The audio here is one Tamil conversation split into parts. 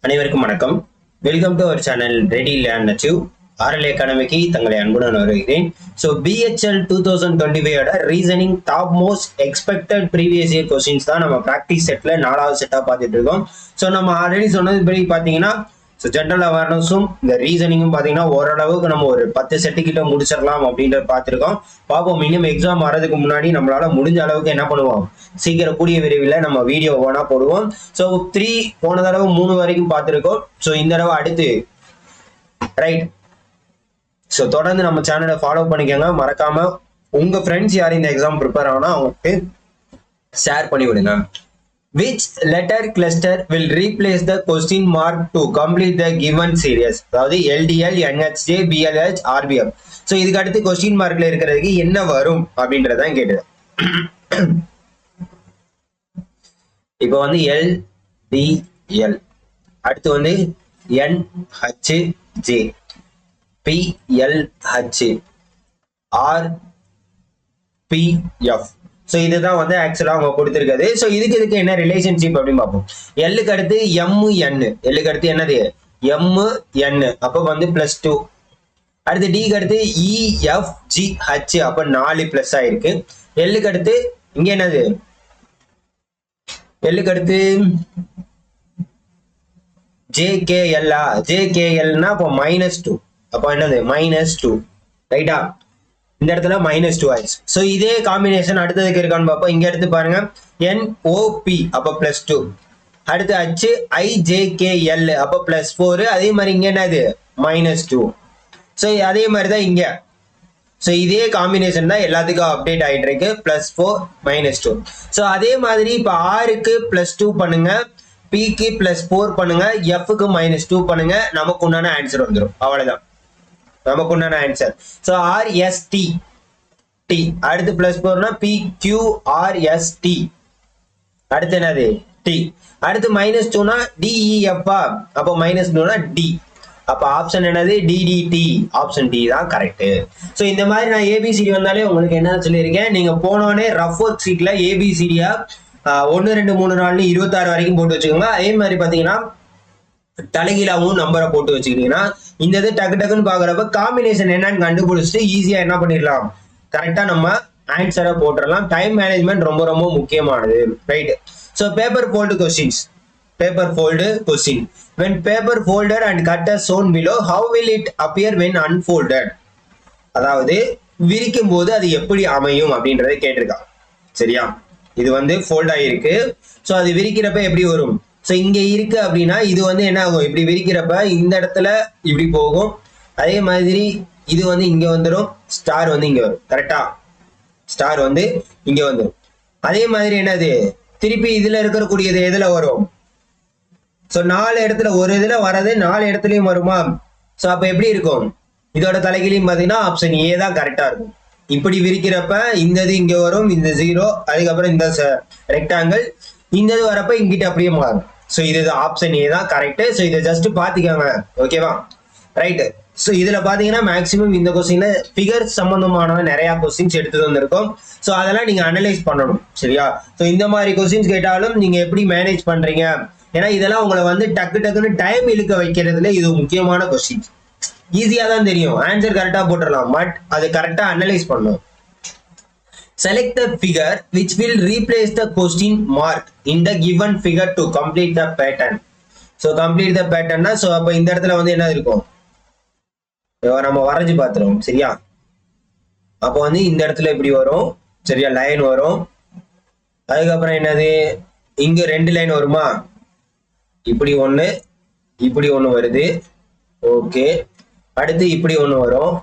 அனைவருக்கும் வணக்கம். Welcome to our channel ready learn achieve. RL அகாடமிக்கு தங்களை அன்புடன் வருகிறேன். So BHL 2025 reasoning top most expected previous year questions தான் நம்ம ப்ராக்டிஸ் செட்ல 4வது செட்டாக பார்த்துட்டு இருக்கோம். ஸோ நம்ம ஆல்ரெடி சொன்னது படி பார்த்தீங்கன்னா ஜென்ரல் அவேர்னஸும் இந்த ரீசனிங்கும் பார்த்தீங்கன்னா ஓரளவுக்கு நம்ம ஒரு 10 செட்டு கிட்ட முடிச்சிடலாம் அப்படின்றத பார்த்துருக்கோம். பார்ப்போம், இன்னும் எக்ஸாம் வரதுக்கு முன்னாடி நம்மளால முடிஞ்ச அளவுக்கு என்ன பண்ணுவோம், சீக்கிரம் கூடிய விரைவில் நம்ம வீடியோ ஓனா போடுவோம். ஸோ 3 போன தடவை 3 வரைக்கும் பார்த்துருக்கோம். ஸோ இந்த தடவை அடுத்து ரைட். ஸோ தொடர்ந்து நம்ம சேனலை ஃபாலோ பண்ணிக்கோங்க. மறக்காம உங்க ஃப்ரெண்ட்ஸ் யாரும் இந்த எக்ஸாம் ப்ரிப்பேர் ஆனா அவங்களுக்கு ஷேர் பண்ணி விடுங்க. Which letter cluster will replace the question mark to complete the given series? அதாவது LDL, NHJ, BLH, RBF. So இதுக்கு அடுத்து கொஸ்டின் மார்க்ல இருக்கிறதுக்கு என்ன வரும் அப்படின்றதான் கேட்டது. இப்போ வந்து LDL, அடுத்து வந்து NHJ, PLH, RPF. ஸோ இதுதான் வந்து ஆக்சுவலா அவங்க கொடுத்துருக்காது. ஸோ இதுக்கு என்ன ரிலேஷன்ஷிப் அப்படின்னு பார்ப்போம். எல்லுக்கு அடுத்து MN, எல்லுக்கு அடுத்து என்னது MN, அப்போ வந்து +2. அடுத்து டிக்கு அடுத்து EFGH, அப்போ 4 பிளஸ் ஆயிருக்கு. எல்லுக்கு அடுத்து இங்க என்னது, எல்லுக்கு அடுத்து JKL-ஆ, JKL-னா அப்போ -2, அப்போ என்னது -2, ரைட்டா? இந்த இடத்துல -2 ஆயிடுச்சு. ஸோ இதே காம்பினேஷன் அடுத்ததுக்கு இருக்கான்னு பார்ப்போம். இங்க எடுத்து பாருங்க, NOP, அப்போ +2. அடுத்து HIJKL, அப்போ +4. அதே மாதிரி இங்க என்னது -2. ஸோ அதே மாதிரி தான் இங்க. ஸோ இதே காம்பினேஷன் தான் எல்லாத்துக்கும் அப்டேட் ஆயிட்டு இருக்கு, +4 -2. ஸோ அதே மாதிரி இப்போ R-க்கு +2 பண்ணுங்க, P-க்கு +4 பண்ணுங்க, F-க்கு -2 பண்ணுங்க, நமக்கு உண்டான ஆன்சர் வந்துடும். அவ்வளவுதான் நமக்கு உண்டான ஆன்சர். ஸோ RST, அடுத்து +4னா PQRST, அடுத்து என்னது T, அடுத்து -2னா DEF-ஆ, அப்போ -2னா D, அப்போ ஆப்ஷன் என்னது DDT, ஆப்ஷன் D தான் கரெக்ட். ஸோ இந்த மாதிரி நான் ABCD வந்தாலே உங்களுக்கு என்ன சொல்லியிருக்கேன், நீங்க போனோடனே ரஃப் ஒர்க் ஷீட்ல ABCD-யா 1 2 3 4 26 வரைக்கும் போட்டு வச்சுக்கோங்க. அதே மாதிரி பாத்தீங்கன்னா தலைகீழாவும் நம்பரை போட்டு வச்சுக்கிட்டீங்கன்னா இந்த இது டக்கு டக்குன்னு பாக்குறப்ப காம்பினேஷன் என்னன்னு கண்டுபிடிச்சிட்டு ஈஸியா என்ன பண்ணிடலாம், கரெக்டா நம்ம ஆன்சரை போட்டுடலாம். டைம் மேனேஜ்மெண்ட் ரொம்ப ரொம்ப முக்கியமானது, right? So paper fold questions, paper fold question. when paper folded and cut as shown below, how will it appear when unfolded? அதாவது விரிக்கும் போது அது எப்படி அமையும் அப்படின்றத கேட்டிருக்காங்க. சரியா? இது வந்து ஃபோல்ட் ஆகிருக்கு. ஸோ அது விரிக்கிறப்ப எப்படி வரும்? ஸோ இங்க இருக்கு அப்படின்னா இது வந்து என்ன ஆகும், இப்படி விரிக்கிறப்ப இந்த இடத்துல இப்படி போகும். அதே மாதிரி இது வந்து இங்க வந்துடும், ஸ்டார் வந்து இங்க வரும். கரெக்டா? ஸ்டார் வந்து இங்க வந்துடும். அதே மாதிரி என்னது, திருப்பி இதுல இருக்கக்கூடியது எதுல வரும்? ஸோ 4 இடத்துல ஒரு இதுல வர்றது 4 இடத்துலயும் வருமா? ஸோ அப்ப எப்படி இருக்கும், இதோட தலைகீழையும் பாத்தீங்கன்னா ஆப்ஷன் ஏ தான் கரெக்டா இருக்கும். இப்படி விரிக்கிறப்ப இந்த இது இங்க வரும், இந்த 0, அதுக்கப்புறம் இந்த ரெக்டாங்கிள், இந்த இது வரப்ப இங்கிட்ட அப்படியே மாறும். ஸோ இது ஆப்ஷன் ஏ தான் கரெக்ட். ஸோ இதை ஜஸ்ட் பாத்துக்கோங்க, ஓகேவா? ரைட்டு. ஸோ இதுல பாத்தீங்கன்னா மேக்சிமம் இந்த கொஸ்டின்ல ஃபிகர் சம்பந்தமான நிறைய கொஸ்டின்ஸ் எடுத்து வந்திருக்கும். ஸோ அதெல்லாம் நீங்க அனலைஸ் பண்ணணும், சரியா? ஸோ இந்த மாதிரி கொஸ்டின்ஸ் கேட்டாலும் நீங்க எப்படி மேனேஜ் பண்றீங்க, ஏன்னா இதெல்லாம் உங்களை வந்து டக்கு டக்குன்னு டைம் இழுக்க வைக்கிறதுல இது முக்கியமான கொஸ்டின்ஸ். ஈஸியா தான் தெரியும், ஆன்சர் கரெக்டா போட்டுடலாம், பட் அது கரெக்டா அனலைஸ் பண்ணணும். Select the figure which will replace the question mark in the given figure to complete the pattern. So complete the pattern na, so அப்ப இந்த இடத்துல வந்து என்ன இருக்கும், நம்ம வரைஞ்சு பார்த்துறோம். சரியா? அப்ப வந்து இந்த இடத்துல இப்படி வரும், சரியா? லைன் வரும். அதுக்கப்புறம் என்னது, இங்க 2 லைன் வருமா, இப்படி ஒண்ணு இப்படி ஒண்ணு வருது. ஓகே, அடுத்து இப்படி ஒண்ணு வரும்.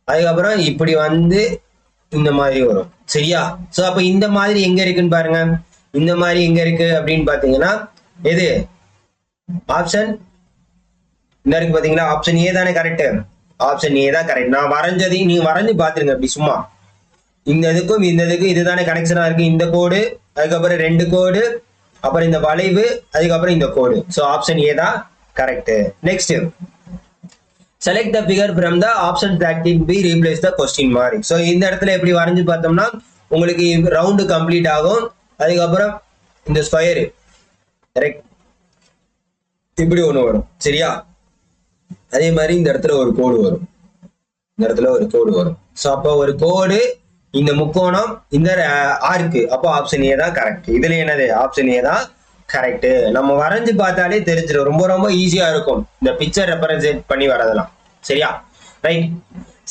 அதுக்கப்புறம் இப்படி வந்து இந்த மாதிரி வரும். சரியா? சோ அப்ப இந்த மாதிரி எங்க இருக்குன்னு பாருங்க. இந்த மாதிரி எங்க இருக்கு அப்படின்னு பாத்தீங்கன்னா எது ஆப்ஷன் இந்த இருக்கு பாத்தீங்களா, ஆப்ஷன் ஏ தானே கரெக்ட். ஆப்ஷன் ஏ தான் கரெக்ட். நான் வரைஞ்சதையும் நீங்க வரைஞ்சு பாத்துருங்க அப்படி சும்மா. இந்த இதுக்கும் இந்த இதுக்கும் இதுதானே கனெக்ஷனா இருக்கு, இந்த கோடு, அதுக்கப்புறம் 2 கோடு, அப்புறம் இந்த வளைவு, அதுக்கப்புறம் இந்த கோடு. சோ ஆப்ஷன் ஏ தான் correct. Next, select the figure from the options that can be replace the question mark. So இந்த இடத்துல எப்படி வரைஞ்சு பார்த்தோம்னா உங்களுக்கு ரவுண்ட் கம்ப்ளீட் ஆகும். அதுக்கப்புறம் இந்த ஸ்கொயர் கரெக்ட். இப்படி ஒண்ணு வரும் சரியா. அதே மாதிரி இந்த இடத்துல ஒரு கோடு வரும், இந்த இடத்துல ஒரு கோடு வரும். சோ அப்போ ஒரு கோடு, இந்த முக்கோணம், இந்த ஆர்க்கு, அப்போ ஆப்ஷன் ஏ தான் கரெக்ட். இதுல என்னது ஆப்ஷன் ஏ தான் கரெக்ட். நம்ம வரைஞ்சு பார்த்தாலே தெரிஞ்சிடும், ரொம்ப ரொம்ப ஈஸியா இருக்கும் இந்த பிக்சர் ரெப்ரசென்ட் பண்ணி வரதெல்லாம் சரியா. Right,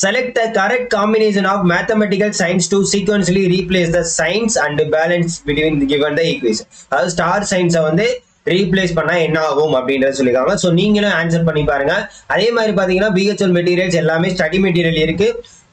select the correct combination of mathematical signs to sequentially replace the signs and balance between the given the equation. அதாவது ஸ்டார் சைன்ஸை வந்து ரீப்ளேஸ் பண்ணா என்ன ஆகும் அப்படின்றத சொல்லியிருக்காங்க. ஸோ நீங்களும் ஆன்சர் பண்ணி பாருங்க. அதே மாதிரி பாத்தீங்கன்னா பிஹெச்எல் மெட்டீரியல்ஸ் எல்லாமே ஸ்டடி மெட்டீரியல் இருக்கு.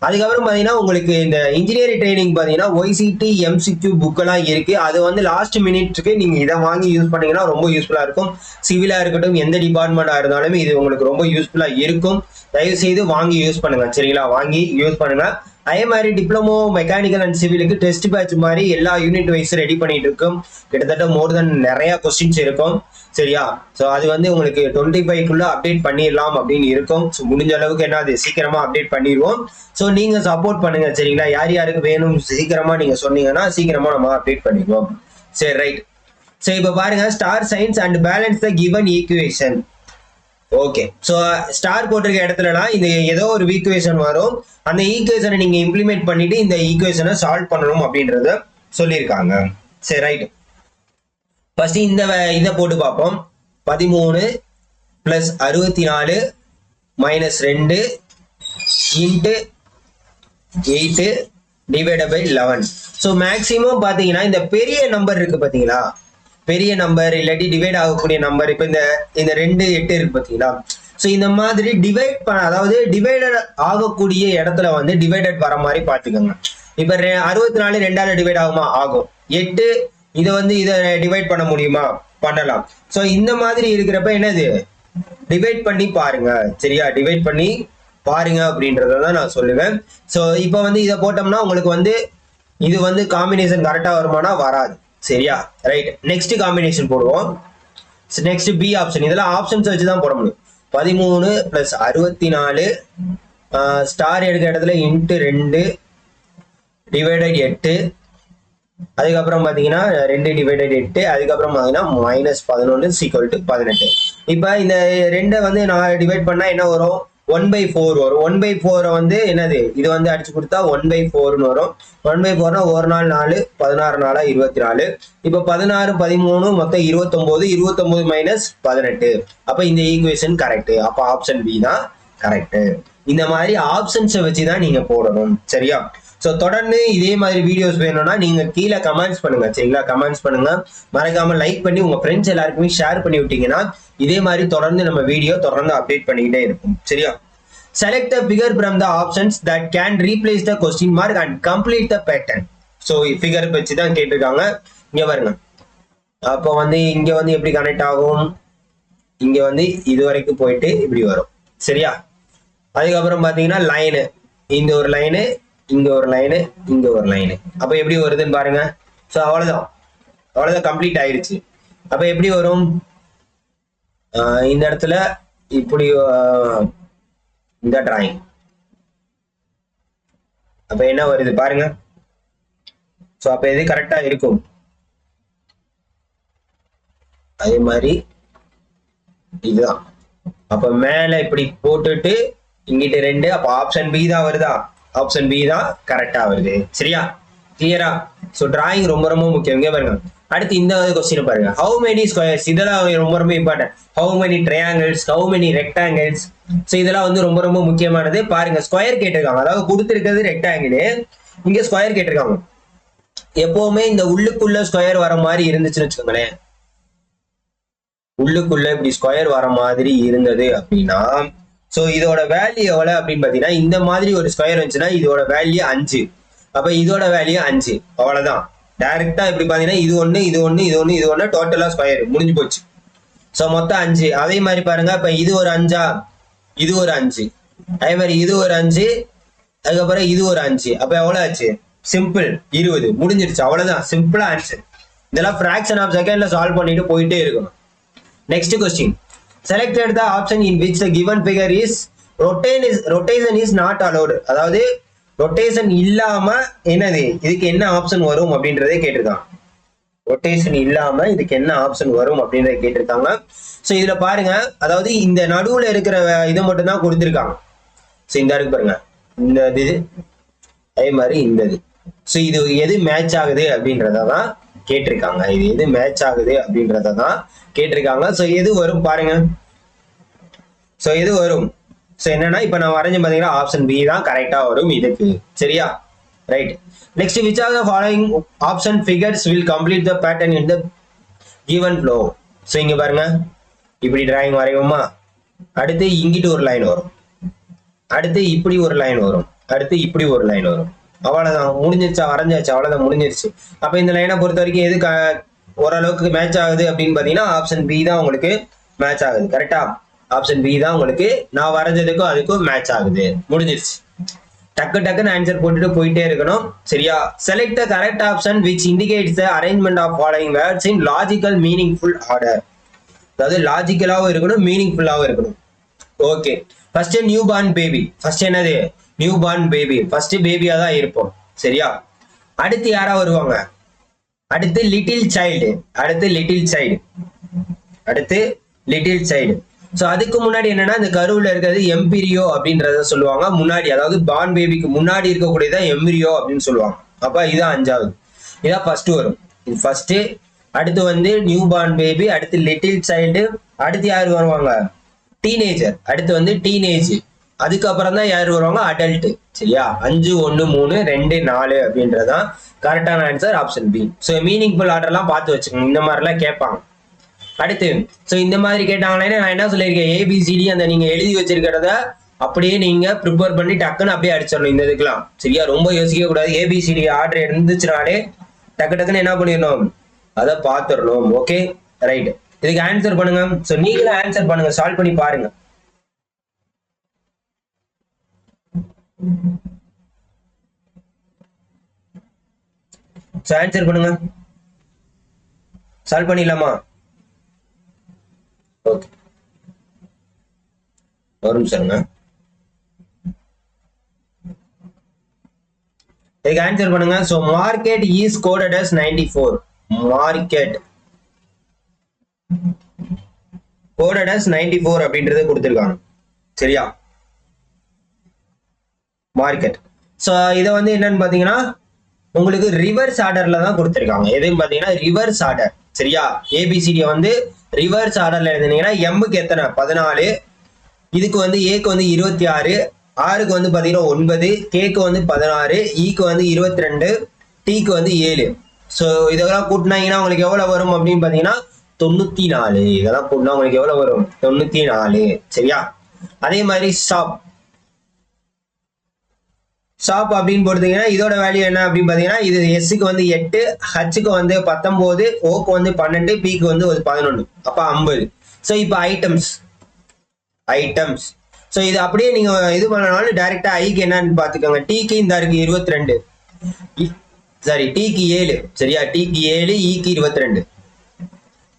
அதுக்கப்புறம் பாத்தீங்கன்னா உங்களுக்கு இந்த இன்ஜினியரிங் ட்ரைனிங் பாத்தீங்கன்னா ஒய்சிடி எம்சிக்யூ புக்கெல்லாம் இருக்கு. அது வந்து லாஸ்ட் மினிட்க்கு நீங்க இதை வாங்கி யூஸ் பண்ணீங்கன்னா ரொம்ப யூஸ்ஃபுல்லா இருக்கும். சிவிலா இருக்கட்டும், எந்த டிபார்ட்மெண்டா இருந்தாலுமே இது உங்களுக்கு ரொம்ப யூஸ்ஃபுல்லா இருக்கும். தயவு செய்து வாங்கி யூஸ் பண்ணுங்க சரிங்களா, வாங்கி யூஸ் பண்ணுங்க. அதே மாதிரி டிப்ளமோ மெக்கானிக்கல் அண்ட் சிவிலுக்கு டெஸ்ட் பேட்ச் மாதிரி எல்லா யூனிட் வைஸ் ரெடி பண்ணிட்டு இருக்கும். கிட்டத்தட்ட மோர் தென் நிறைய கொஸ்டின்ஸ் இருக்கும் சரியா. ஸோ அது வந்து உங்களுக்கு 25க்குள்ள அப்டேட் பண்ணிடலாம் அப்படின்னு இருக்கும். ஸோ முடிஞ்ச அளவுக்கு என்னது சீக்கிரமா அப்டேட் பண்ணிடுவோம். ஸோ நீங்க சப்போர்ட் பண்ணுங்க சரிங்களா. யார் யாருக்கு வேணும் சீக்கிரமா நீங்க சொன்னீங்கன்னா சீக்கிரமா நம்ம அப்டேட் பண்ணிடுவோம். சரி ரைட். ஸோ இப்போ பாருங்க, star science and balance the given equation. Okay, so star போட்டிருக்க இடத்துலலாம் இந்த ஏதோ ஒரு ஈக்குவேஷன் வரும். அந்த ஈக்குவேஷனை நீங்க இம்ப்ளிமெண்ட் பண்ணிட்டு இந்த ஈக்குவேஷனை சால்வ் பண்ணணும் அப்படின்றத சொல்லியிருக்காங்க. சரி ரைட், ஃபர்ஸ்ட் இந்த இதை போட்டு பார்ப்போம். 13 + 64 - 2 × 8 / 11. ஸோ மேக்சிமம் பாத்தீங்கன்னா இந்த பெரிய நம்பர் இருக்கு பாத்தீங்களா, பெரிய நம்பர் இல்லாட்டி டிவைட் ஆகக்கூடிய நம்பர், இப்போ இந்த 2 8 இருக்கு பாத்தீங்களா. ஸோ இந்த மாதிரி டிவைட் பண்ண, அதாவது டிவைடட் ஆகக்கூடிய இடத்துல வந்து டிவைடட் வர மாதிரி பாத்துக்கோங்க. இப்ப 64 2ஆல டிவைட் ஆகுமா, ஆகும். 8 இதை வந்து இதை டிவைட் பண்ண முடியுமா, பண்ணலாம். ஸோ இந்த மாதிரி இருக்கிறப்ப என்னது டிவைட் பண்ணி பாருங்க சரியா, டிவைட் பண்ணி பாருங்க அப்படின்றதான் நான் சொல்லுவேன். ஸோ இப்போ வந்து இதை போட்டோம்னா உங்களுக்கு வந்து இது வந்து காம்பினேஷன் கரெக்டா வருமானா, வராது சரியா. ரைட், நெக்ஸ்ட் காம்பினேஷன் போடுவோம். Next B option. இதெல்லாம் ஆப்ஷன்ஸ் வச்சு தான் போட முடியும். 13 + 64 ஸ்டார் எடுக்கிற இடத்துல × 2 / 8. அதுக்கப்புறம் பாத்தீங்கன்னா 2 / 8. அதுக்கப்புறம் பாத்தீங்கன்னா -11 = 18. இப்ப இந்த 2 வந்து நான் டிவைட் பண்ணா என்ன வரும், 1/4 வரும். 1/4 வந்து என்னது, இது வந்து அடிச்சு கொடுத்தா 1/4 வரும். 1/4 ஒரு நாள் 4, 16 நாளா 24. இப்ப 16 13 மொத்தம் 29. 29 - 18. அப்ப இந்த ஈக்குவேஷன் கரெக்ட். அப்ப ஆப்ஷன் பி தான் கரெக்ட். இந்த மாதிரி ஆப்ஷன்ஸை வச்சுதான் நீங்க போடணும் சரியா. ஸோ தொடர்ந்து இதே மாதிரி வீடியோஸ் வேணும்னா நீங்க கீழே கமெண்ட்ஸ் பண்ணுங்க சரிங்களா. கமெண்ட்ஸ் பண்ணுங்க, மறக்காம லைக் பண்ணி உங்க ஃப்ரெண்ட்ஸ் எல்லாருக்குமே ஷேர் பண்ணி விட்டீங்கன்னா இதே மாதிரி தொடர்ந்து நம்ம வீடியோ தொடர்ந்து அப்டேட் பண்ணிக்கிட்டே இருக்கும் சரியா. Select the figure from the options that can replace the question mark and complete the pattern. So figure வச்சு தான் கேட்டிருக்காங்க. இங்க பாருங்க, அப்போ வந்து இங்க வந்து எப்படி கனெக்ட் ஆகும், இங்க வந்து இது வரைக்கும் போயிட்டு இப்படி வரும் சரியா. அதுக்கப்புறம் பாத்தீங்கன்னா லைனு, இந்த ஒரு லைனு, இங்க ஒரு லைனு, இங்க ஒரு லைனு. அப்ப எப்படி வருதுன்னு பாருங்க. ஸோ அவ்வளவுதான் கம்ப்ளீட் ஆயிடுச்சு. அப்ப எப்படி வரும், இந்த இடத்துல இப்படி இந்த டிராயிங். அப்ப என்ன வருது பாருங்க. ஸோ அப்ப இது கரெக்டா இருக்கும். அதே மாதிரி இதுதான். அப்ப மேல இப்படி போட்டுட்டு இங்கிட்ட 2. அப்ப ஆப்ஷன் பி தான் வருதா, ஆப்ஷன் பி தான் கரெக்டா வருது சரியா. கிளியரா. சோ டிராயிங் ரொம்ப ரொம்ப முக்கியம். இங்க பாருங்க, அடுத்து இந்த क्वेश्चन பாருங்க. ஹவு மெனி ஸ்கொயர்ஸ், இதெல்லாம் ரொம்ப ரொம்ப important. How many triangles, how many rectangles. So இதெல்லாம் வந்து ரொம்ப ரொம்ப முக்கியமானது. பாருங்க, ஸ்கொயர் கேட்டிருக்காங்க, அதாவது கொடுத்திருக்கிறது ரெக்டாங்கிள், இங்க ஸ்கொயர் கேட்டிருக்காங்க. எப்பவுமே இந்த உள்ளுக்குள்ள ஸ்கொயர் வர மாதிரி இருந்துச்சுன்னு வச்சுக்கோங்களேன், உள்ளுக்குள்ள இப்படி ஸ்கொயர் வர மாதிரி இருந்தது அப்படின்னா, சோ இதோட வேல்யூ எவ்வளவு அப்படின்னு பாத்தீங்கன்னா, இந்த மாதிரி ஒரு ஸ்கொயர் வந்துச்சுன்னா இதோட வேல்யூ 5. அப்ப இதோட வேல்யூ 5, அவ்வளவுதான். டைரக்டா இப்படி பாத்தீங்கன்னா இது 1 இது 1 இது 1 இது 1 டோட்டலா ஸ்கொயர் முடிஞ்சு போச்சு. சோ மொத்தம் 5. அதே மாதிரி பாருங்க, இப்ப இது ஒரு 5, இது ஒரு 5, அதே மாதிரி இது ஒரு 5, அதுக்கப்புறம் இது ஒரு 5. அப்ப எவ்வளவு ஆச்சு, சிம்பிள் 20 முடிஞ்சிருச்சு. அவ்வளவுதான், சிம்பிளா ஆன்சர். இதெல்லாம் ஃபிராக்ஷன் ஆஃப் செகண்ட்ல சால்வ் பண்ணிட்டு போயிட்டே இருக்கணும். Next question. Selected the option in which the given figure is rotation is not allowed. அதாவது ரொட்டேஷன் இல்லாம என்னது, இதுக்கு என்ன ஆப்ஷன் வரும் அப்படின்றதே கேட்டிருக்கான். ரொட்டேஷன் இல்லாம இதுக்கு என்ன ஆப்ஷன் வரும் அப்படின்றத கேட்டிருக்காங்க. ஸோ இதுல பாருங்க, அதாவது இந்த நடுவுல இருக்கிற இது மட்டும் தான் கொடுத்துருக்காங்க. ஸோ இந்த இருக்கு பாருங்க, இந்த இது அதே மாதிரி இந்த இது. ஸோ இது எது மேட்ச் ஆகுது அப்படின்றதான் கேட்டிருக்காங்க. இது எது மேட்ச் ஆகுது அப்படின்றதான் கேட்டிருக்காங்க. ஸோ எது வரும் பாருங்க. ஸோ எது வரும்? ஸோ என்னன்னா இப்ப நான் வரைஞ்ச பாத்தீங்கன்னா ஆப்ஷன் பி தான் கரெக்டா வரும் இதுக்கு. சரியா? Right. Next, which are the following option figures will complete the pattern in the given flow? So இங்க பாருங்க, இப்படி டிராயிங் வரைவோமா, அடுத்து இங்கிட்டு ஒரு லைன் வரும், அடுத்து இப்படி ஒரு லைன் வரும், அடுத்து இப்படி ஒரு லைன் வரும். அவ்வளவுதான், முடிஞ்சிருச்சா? வரைஞ்சாச்சு, அவ்வளவுதான், முடிஞ்சிருச்சு. அப்ப இந்த லைனை பொறுத்த வரைக்கும் எது ஓரளவுக்கு மேட்ச் ஆகுது அப்படின்னு பாத்தீங்கன்னா ஆப்ஷன் பி தான் உங்களுக்கு மேட்ச் ஆகுது. கரெக்டா? ஆப்ஷன் பி தான் உங்களுக்கு நான் வரைஞ்சதுக்கும் அதுக்கும் மேட்ச் ஆகுது. முடிஞ்சிருச்சு. டக்கு டக்குன்னு ஆன்சர் போட்டுட்டு போயிட்டே இருக்கணும். சரியா? Select the correct option which indicates the arrangement of following words in logical meaningful order. அதாவது லாஜிக்கலாவும் இருக்கணும், மீனிங்ஃபுல்லாவும் இருக்கணும். Okay, first new born baby. First என்னது? New born baby. ஃபர்ஸ்ட் பேபியா தான் இருப்போம். சரியா? அடுத்து யாரா வருவாங்க? அடுத்து லிட்டில் சைல்டு. அடுத்து லிட்டில் சைல்டு. அடுத்து லிட்டில் சைல்டு. ஸோ அதுக்கு முன்னாடி என்னன்னா இந்த கருவுல இருக்கிறது எம்பிரியோ அப்படின்றத சொல்லுவாங்க. முன்னாடி, அதாவது பார்ன் பேபிக்கு முன்னாடி இருக்கக்கூடியதான் எம்பிரியோ அப்படின்னு சொல்லுவாங்க. அப்ப இதான் அஞ்சாவது. இதான் ஃபர்ஸ்ட் வரும். இது ஃபர்ஸ்ட். அடுத்து வந்து நியூ பார்ன் பேபி, அடுத்து லிட்டில் சைல்டு, அடுத்து யாரு வருவாங்க? டீனேஜர். அடுத்து வந்து டீனேஜ். அதுக்கப்புறம் தான் யாரு வருவாங்க? அடல்ட். சரியா? 5 1 3 2 4 அப்படின்றதான் கரெக்டான answer option B. So meaningful ஆர்டர்லாம் பார்த்து வச்சுக்கோங்க, இந்த மாதிரிலாம் கேட்பாங்க. அடுத்து ஸோ இந்த மாதிரி கேட்டாங்கன்னா நான் என்ன சொல்லியிருக்கேன், ஏபிசிடி அந்த நீங்க எழுதி வச்சிருக்கிறத அப்படியே நீங்க ப்ரிப்பேர் பண்ணி டக்குன்னு அப்படியே அடிச்சிடணும் இந்த இதுக்கெல்லாம். சரியா? ரொம்ப யோசிக்க கூடாது. ஏபிசிடி ஆர்டர் இருந்துச்சுனாலே டக்கு டக்குன்னு என்ன பண்ணிடணும், அதை பார்த்துடணும். Okay, right. இதுக்கு ஆன்சர் பண்ணுங்க. ஸோ நீங்களும் ஆன்சர் பண்ணுங்க, சால்வ் பண்ணி பாருங்க. ஸோ ஆன்சர் பண்ணுங்க, சால்வ் பண்ணிடலாமா? ஓகே, ஒரு நிமிஷம். இதுக்கு ஆன்சர் பண்ணுங்க. So market is coded as 94. Market coded as 94 அப்படின்றது கொடுத்திருக்காங்க. சரியா? மார்க்கெட். சோ இதை வந்து என்னன்னு பாத்தீங்கன்னா உங்களுக்கு ரிவர்ஸ் ஆர்டர்ல தான் கொடுத்திருக்காங்க. எதுன்னு பாத்தீங்கன்னா ரிவர்ஸ் ஆர்டர். சரியா? ஏபிசிடி வந்து ரிவர்ஸ் ஆர்டர்ல எழுதினீங்கன்னா எம்முக்கு எத்தனை? 14. இதுக்கு வந்து ஏக்கு வந்து 26, ஆருக்கு வந்து பாத்தீங்கன்னா 9, கேக்கு வந்து 16, ஈக்கு வந்து 22, டீக்கு வந்து 7. ஸோ இதெல்லாம் கூட்டினாங்கன்னா உங்களுக்கு எவ்வளவு வரும் அப்படின்னு பாத்தீங்கன்னா 94. இதெல்லாம் கூட்டினா உங்களுக்கு எவ்வளவு வரும்? 94. சரியா? அதே மாதிரி ஷாப். ஷாப் அப்படின்னு போடுறீங்கன்னா இதோட வேல்யூ என்ன அப்படின்னு பாத்தீங்கன்னா இது எஸ்க்கு வந்து 8, ஹச்சுக்கு வந்து 19, ஓக்கு வந்து 12, பிக்கு வந்து 11. அப்ப 50. ஸோ இப்போ ஐட்டம்ஸ். ஸோ இது அப்படியே நீங்க இது பண்ணனாலும் டைரக்டா ஐக்கு என்னன்னு பாத்துக்கோங்க. டீக்கு இந்த இருக்கு 22, சாரி டீக்கு 7. சரியா? டீக்கு 7, ஈக்கு 22.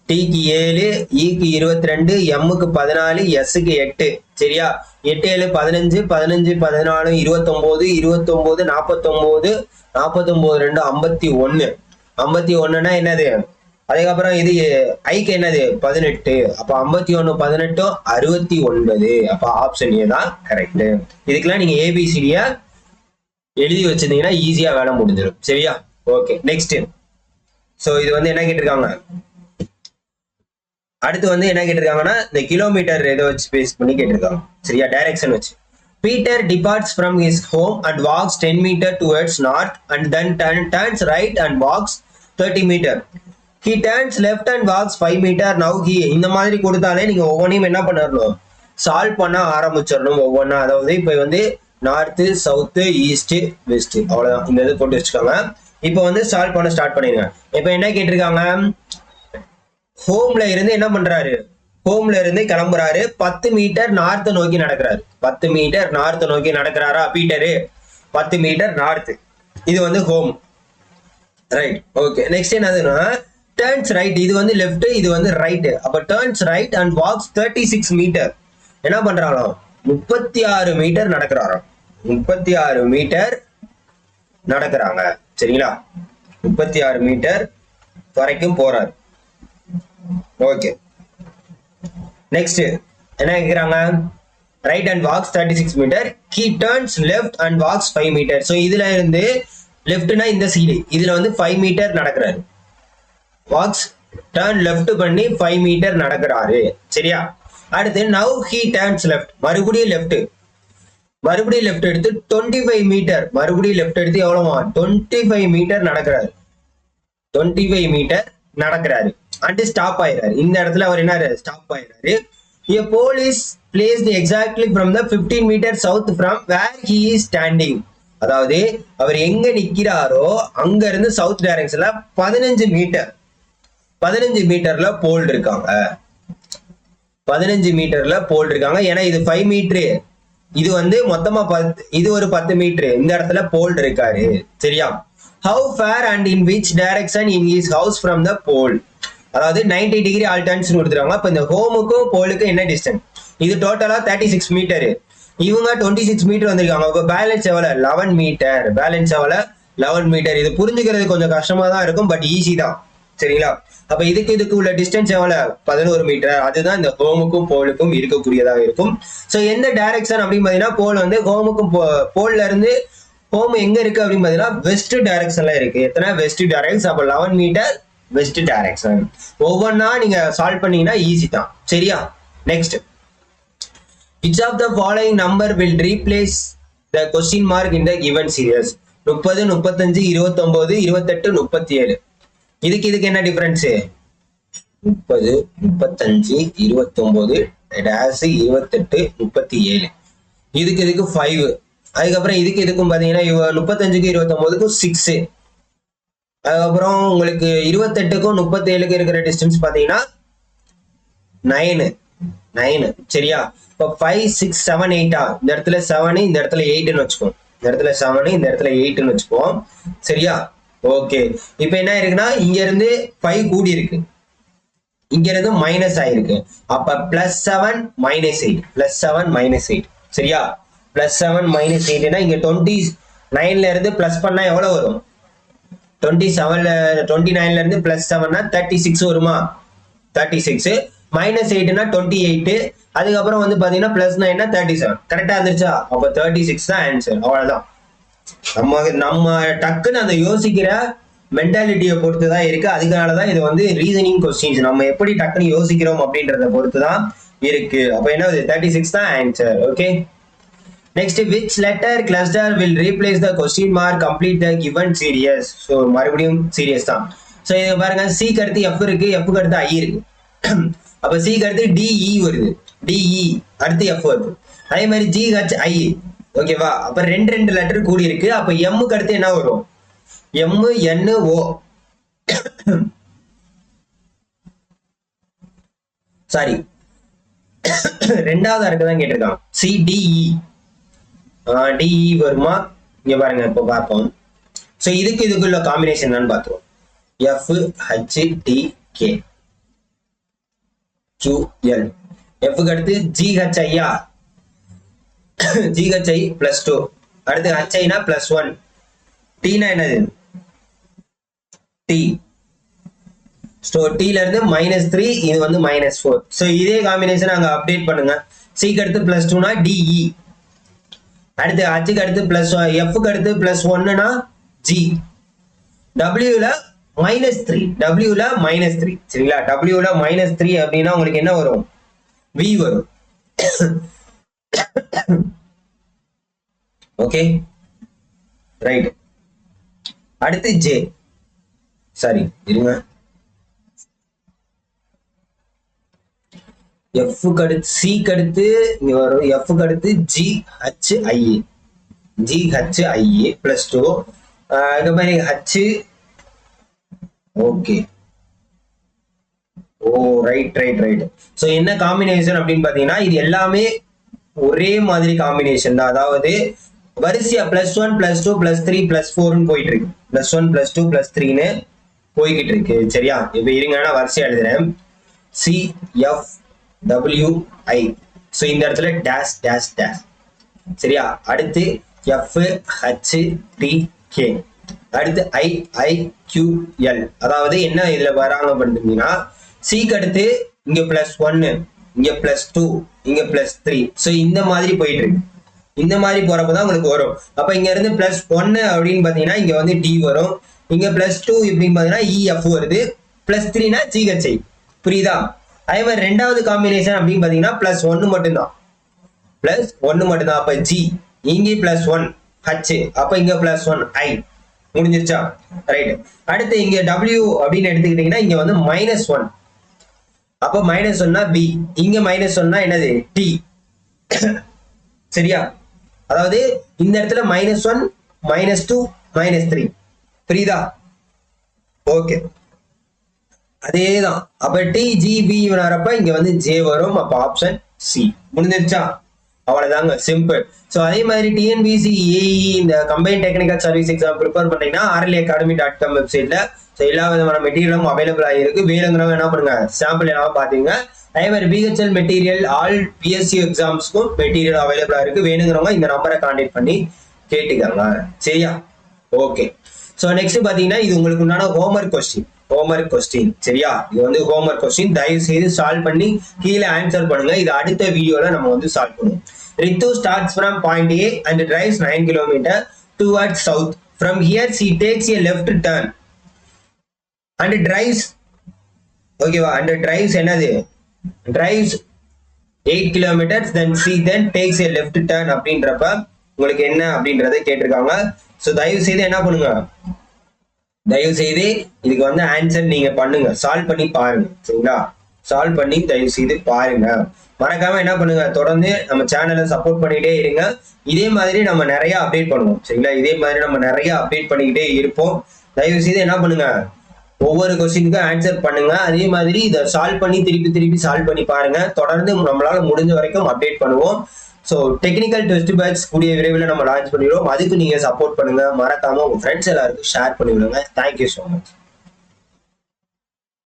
டீக்கு 7, ஈக்கு 22, எம்முக்கு 14, எஸ்க்கு 8. சரியா? 8 7 15, 15 14 29, 29 49, 49 2 51. 51னா என்னது? அதுக்கப்புறம் இது ஐக்கு என்னது? 18. அப்ப 51 18 69. அப்ப ஆப்ஷன் ஏ தான் கரெக்ட். இதுக்கெல்லாம் நீங்க ஏபிசிடிய எழுதி வச்சிருந்தீங்கன்னா ஈஸியா வேலை முடிஞ்சிடும். சரியா? Okay, next. சோ இது வந்து என்ன கேட்டிருக்காங்க, அடுத்து வந்து என்ன கேட்டிருக்காங்கன்னா இந்த கிலோமீட்டர் இதை வச்சு பேஸ் பண்ணி கேட்டிருக்காங்க. சரியா? டைரக்ஷன் வச்சு. Peter departs from his home and walks 10 meter towards north and then turns right and walks 30 meter. He turns left and walks 5 meter. Now he. இந்த மாதிரி கொடுத்தாலே நீங்க ஒவ்வொன்றையும் என்ன பண்ணணும், சால்வ் பண்ண ஆரம்பிச்சிடணும் ஒவ்வொன்றா. அதாவது இப்போ வந்து நார்த்து, சவுத்து, ஈஸ்ட், வெஸ்ட், அவ்வளவுதான். இந்த இது போட்டு வச்சுக்கோங்க. இப்போ வந்து சால்வ் பண்ண ஸ்டார்ட் பண்ணிடுங்க. இப்போ என்ன கேட்டிருக்காங்க, ஹோம்ல இருந்து என்ன பண்றாரு, ஹோம்ல இருந்து கிளம்புறாரு, 10 மீட்டர் நார்த் நோக்கி நடக்கிறாரு. 10 மீட்டர் நார்த் நோக்கி நடக்கிறாரா பீட்டரு? 10 metre north. இது வந்து ஹோம். ரைட். ஓகே, நெக்ஸ்ட் என்னதுன்னா டர்ன்ஸ் ரைட். இது வந்து லெஃப்ட், இது வந்து ரைட். அப்ப turns right and walks 36 metre. என்ன பண்றாராம்? 36 மீட்டர் நடக்கிறாராம். 36 மீட்டர் நடக்கிறாங்க. சரிங்களா? 36 மீட்டர் வரைக்கும் போறாரு. ஓகே, நெக்ஸ்ட் என்ன கேக்குறாங்க? Right and walks 36 metre, he turns left and walks 5 metre. So இதுல இருந்து லெஃப்ட்னா இந்த சைடு, இதுல வந்து 5 மீட்டர் நடக்கிறாரு. வாக்ஸ் டர்ன் லெஃப்ட் பண்ணி 5 மீட்டர் நடக்கிறாரு. சரியா? அடுத்து நவ் he turns left, மறுபடியும் லெஃப்ட் எடுத்து 25 மீட்டர், மறுபடியும் லெஃப்ட் எடுத்து எவ்வளவுமா 25 மீட்டர் நடக்கிறாரு. 25 மீட்டர் நடக்கிறாரு அண்ட் ஸ்டாப் ஆயிடுறாரு. இந்த இடத்துல அவர் என்ன ஸ்டாப் ஆயிடுறாரு. A pole is placed exactly from the 15 meter south from where he is standing. அதாவது அவர் எங்க நிக்கிறாரோ அங்க இருந்து சவுத் டைரக்ஷன்ல 15 மீட்டர்ல போல் இருக்காங்க. 15 மீட்டர்ல போல் இருக்காங்க. ஏன்னா இது 5 மீட்டர், இது வந்து மொத்தமா 10, இது ஒரு 10 மீட்டர். இந்த இடத்துல போல் இருக்காரு. சரியா? How far and in which direction in his house from the pole? அதாவது 90 டிகிரி ஆல்டர்ன்ஸ் கொடுத்துருவாங்க. அப்ப இந்த ஹோமுக்கும் போலுக்கும் என்ன டிஸ்டன்ஸ்? இது டோட்டலா 36 மீட்டர், இவங்க 26 மீட்டர் வந்திருக்காங்க. அப்ப பேலன்ஸ் எவ்வளவு? 11 மீட்டர். பேலன்ஸ் எவ்வளவு? 11 மீட்டர். இது புரிஞ்சுக்கிறது கொஞ்சம் கஷ்டமா தான் இருக்கும், பட் ஈஸி தான். சரிங்களா? அப்ப இதுக்கு உள்ள டிஸ்டன்ஸ் எவ்வளவு? 11 மீட்டர். அதுதான் இந்த ஹோமுக்கும் போலுக்கும் இருக்கக்கூடியதாக இருக்கும். சோ எந்த டைரக்ஷன் அப்படின்னு பாத்தீங்கன்னா, போல் வந்து ஹோமுக்கும் போல்ல இருந்து ஹோம் எங்க இருக்கு அப்படின்னு பாத்தீங்கன்னா வெஸ்ட் டைரக்ஷன்ல இருக்கு. எத்தனை? West direction. அப்ப 11 மீட்டர் வெஸ்ட் டைரக்ஷன். ஒவ்வொன்னா நீங்க சால்வ் பண்ணீங்கன்னா ஈஸி தான். சரியா? Next, which of the following number will replace the question mark in the given series? 30, 35, 29, 28, 37. இதுக்கு என்ன டிஃபரன்ஸ்? 30, 35, 29, 28, 37. இதுக்கு 5. அதுக்கப்புறம் இதுக்கும் பாத்தீங்கன்னா 35க்கு 29க்கும் 6. அதுக்கப்புறம் உங்களுக்கு 28க்கும் 37க்கும் இருக்கிற டிஸ்டன்ஸ் பாத்தீங்கன்னா 9. சரியா? இப்போ 5, 6, 7, 8. இந்த இடத்துல 7, இந்த இடத்துல 8ன்னு வச்சுக்கோம். இந்த இடத்துல 7, இந்த இடத்துல 8ன்னு வச்சுப்போம். சரியா? ஓகே, இப்போ என்ன இருக்குன்னா இங்க இருந்து 5 கூடி இருக்கு, இங்க இருந்து மைனஸ் ஆயிருக்கு. அப்ப +7 -8, +7 -8. சரியா? +7 -8னா இங்க 29ல இருந்து பிளஸ் பண்ணா எவ்வளவு வரும்? 29ல இருந்து +7னா 36 வருமா? 36 -8னா 28. அதுக்கப்புறம் வந்து பாத்தீங்கன்னா +9னா 37. கரெக்டா இருந்துச்சா? அப்ப 36 தான் ஆன்சர். அவ்வளவுதான். நம்ம டக்குன்னு அந்த யோசிக்கிற மென்டாலிட்டியை பொறுத்து தான் இருக்கு. அதனாலதான் இது வந்து ரீசனிங் கொஸ்டின்ஸ். நம்ம எப்படி டக்குன்னு யோசிக்கிறோம் அப்படின்றத பொறுத்து தான் இருக்கு. அப்ப என்ன 36 தான் answer. Okay, next, which letter cluster will replace the question mark complete the given series? So மறுபடியும் சீரியஸ் தான். ஸோ இதை பாருங்க, C க்கு அடுத்து F இருக்கு, F க்கு அடுத்து I இருக்கு. அப்ப C க்கு அடுத்து DE வருது, DE அடுத்து F வருது. அதே மாதிரி GHI. ஓகேவா? அப்ப ரெண்டு லெட்டர் கூடி இருக்கு. அப்ப M க்கு அடுத்து என்ன வரும்? MNO. சாரி, ரெண்டாவது அடுக்கு தான் கேட்டிருக்கான். CDE. DE வருமா? இங்க பாருங்க, இப்ப பார்ப்போம். சோ இதுக்குள்ள காம்பினேஷன் என்னன்னு பார்த்துருவோம். FHDK QL. F க்கு அடுத்து GHI. GHI +2. அடுத்து HI னா +1. T னா என்னது? T. சோ T ல இருந்து -3, இது வந்து -4. சோ இதே காம்பினேஷன் அங்க அப்டேட் பண்ணுங்க. C க்கு அடுத்து +2 னா DE. அடுத்து H க்கு அடுத்து F க்கு அடுத்து +1 னா G. W ல -3. W ல -3. சரிங்களா? W ல -3 அப்படின்னா உங்களுக்கு என்ன வரும்? V வரும். Okay, right. அடுத்து J. சாரி, இருங்க. F க்கு அடுத்து C க்கு அடுத்து இங்க வரும். F க்கு அடுத்து GHI. GHI +2. இது மாதிரி H. ஓகே, ஓ ரைட். சோ என்ன காம்பினேஷன் அப்படின்னு பாத்தீங்கன்னா, இது எல்லாமே ஒரே மாதிரி காம்பினேஷன் தான். அதாவது வரிசையா +1 +2 +3 +4ன்னு போயிட்டு இருக்கு. +1 +2 +3ன்னு போய்கிட்டு இருக்கு. சரியா? இப்ப இருங்க, நான் வரிசையா எழுதுறேன். CFWI. சோ இந்த இடத்துல டேஷ் டேஷ் டேஷ். சரியா? அடுத்து FHDK. அடுத்து IIQL. அதாவது என்ன இதுல வராங்க பண்ணிட்டீங்கன்னா சிக்கு அடுத்து இங்க +1 இங்க +2 இங்க +3. ஸோ இந்த மாதிரி போயிட்டு இருக்கு. இந்த மாதிரி போறப்பதான் உங்களுக்கு வரும். அப்ப இங்க இருந்து +1 அப்படின்னு பாத்தீங்கன்னா இங்க வந்து D வரும். இங்க +2 இப்படின்னு பாத்தீங்கன்னா EF வருது. +3னா GHI. புரியுதா? அதே மாதிரி ரெண்டாவது காம்பினேஷன் அப்படின்னு பாத்தீங்கன்னா +1 மட்டும்தான். +1 மட்டும்தான். அப்ப G இங்கே +1 H. அப்ப இங்க +1 I. முடிஞ்சிருச்சா? ரைட். அடுத்து இங்க W அப்படின்னு எடுத்துக்கிட்டீங்கன்னா இங்க வந்து -1. அப்ப -1னா B. இங்க -1னா என்னது? T. சரியா? அதாவது இந்த இடத்துல -1 -2 -3. புரியுதா? ஓகே, அதேதான். அப்ப TGB வரப்ப இங்க வந்து J வரும். அப்ப ஆப்ஷன் C. முடிஞ்சிருச்சா? அவ்வளவுதாங்க, சிம்பிள். ஸோ அதே மாதிரி TNPSC AE இந்த combine technical service exam prepare பண்ணீங்கன்னா rlacademy.com வெப்சைட்ல எல்லா விதமான மெட்டீரியலும் அவைலபிள் ஆகிருக்கு. வேணுங்கிறவங்க என்ன பண்ணுங்க, சாம்பிள் எல்லாம் பாத்தீங்க. அதே மாதிரி BHL மெட்டீரியல் ஆல் PSC எக்ஸாம்ஸ்க்கும் மெட்டீரியல் அவைலபிளா இருக்கு. வேணுங்கிறவங்க இந்த நம்பரை கான்டாக்ட் பண்ணி கேட்டுக்கோங்க. சரியா? ஓகே. ஸோ நெக்ஸ்ட் பாத்தீங்கன்னா இது உங்களுக்கு உண்டான ஹோம்ஒர்க் கொஸ்டின். சரியா? இது வந்து ஹோம்ஒர்க் கொஸ்டின். தயவு செய்து சால்வ் பண்ணி கீழே ஆன்சர் பண்ணுங்க. இது அடுத்த வீடியோல நம்ம வந்து சால்வ் பண்ணுவோம். Ritu starts from point A and drives 9 km towards south. From here she takes a left turn and drives, okay, and drives என்னது? Drives 8 kilometers. Then she takes a left turn. அப்படின்றப்ப உங்களுக்கு என்ன அப்படின்றத கேட்டிருக்காங்க. ஸோ தயவு செய்து என்ன பண்ணுங்க, தயவு செய்து இதுக்கு வந்து ஆன்சர் நீங்க பண்ணுங்க, சால்வ் பண்ணி பாருங்க. சரிங்களா? சால்வ் பண்ணி தயவு செய்து பாருங்க. மறக்காம என்ன பண்ணுங்க, தொடர்ந்து நம்ம சேனலை சப்போர்ட் பண்ணிட்டே இருங்க. இதே மாதிரி நம்ம நிறைய அப்டேட் பண்ணுவோம். சரிங்களா? இதே மாதிரி நம்ம நிறைய அப்டேட் பண்ணிக்கிட்டே இருப்போம். தயவு செய்து என்ன பண்ணுங்க, ஒவ்வொரு கொஸ்டினுக்கும் ஆன்சர் பண்ணுங்க. அதே மாதிரி இதை சால்வ் பண்ணி திருப்பி சால்வ் பண்ணி பாருங்க. தொடர்ந்து நம்மளால முடிஞ்ச வரைக்கும் அப்டேட் பண்ணுவோம். ஸோ டெக்னிக்கல் டெஸ்ட் பேட்ச் கூடிய விரைவில் நம்ம லான்ச் பண்ணிடுவோம். அதுக்கு நீங்க சப்போர்ட் பண்ணுங்க. மறக்காம உங்க ஃப்ரெண்ட்ஸ் எல்லாருக்கும் ஷேர் பண்ணி விடுங்க. Thank you so much.